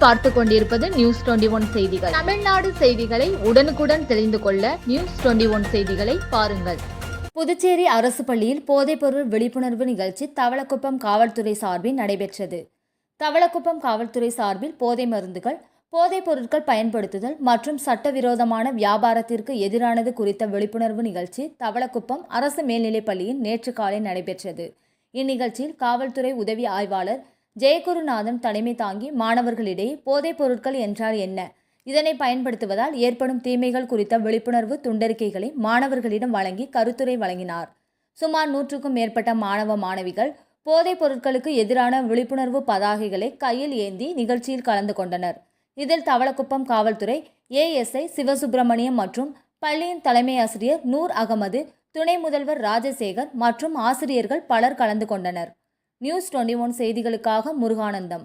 நீங்கள் பார்த்து கொண்டிருப்பது நியூஸ் 21 செய்திகள். தமிழ்நாடு செய்திகளை உடனுக்குடன் தெரிந்து கொள்ள நியூஸ் 21 செய்திகளை பாருங்கள். புதுச்சேரி அரசு பள்ளியில் போதைப்பொருள் விழிப்புணர்வு நிகழ்ச்சி தவளக்குப்பம் காவல்துறை சார்பில் நடைபெற்றது. தவளக்குப்பம் காவல்துறை சார்பில் போதை மருந்துகள், போதைப் பொருட்கள் பயன்படுத்துதல் மற்றும் சட்டவிரோதமான வியாபாரத்திற்கு எதிரானது குறித்த விழிப்புணர்வு நிகழ்ச்சி தவளக்குப்பம் அரசு மேல்நிலைப் பள்ளியில் நேற்று காலை நடைபெற்றது. இந்நிகழ்ச்சியில் காவல்துறை உதவி ஆய்வாளர் ஜெயகுருநாதன் தலைமை தாங்கி மாணவர்களிடையே போதைப் பொருட்கள் என்றால் என்ன, இதனை பயன்படுத்துவதால் ஏற்படும் தீமைகள் குறித்த விழிப்புணர்வு துண்டறிக்கைகளை மாணவர்களிடம் வழங்கி கருத்துரை வழங்கினார். சுமார் 100க்கும் மேற்பட்ட மாணவ மாணவிகள் போதைப் பொருட்களுக்கு எதிரான விழிப்புணர்வு பதாகைகளை கையில் ஏந்தி நிகழ்ச்சியில் கலந்து கொண்டனர். இதில் தவளக்குப்பம் காவல்துறை ஏஎஸ்ஐ சிவசுப்பிரமணியம் மற்றும் பள்ளியின் தலைமை ஆசிரியர் நூர் அகமது, துணை முதல்வர் ராஜசேகர் மற்றும் ஆசிரியர்கள் பலர் கலந்து கொண்டனர். நியூஸ் 21 செய்திகளுக்காக முருகானந்தம்.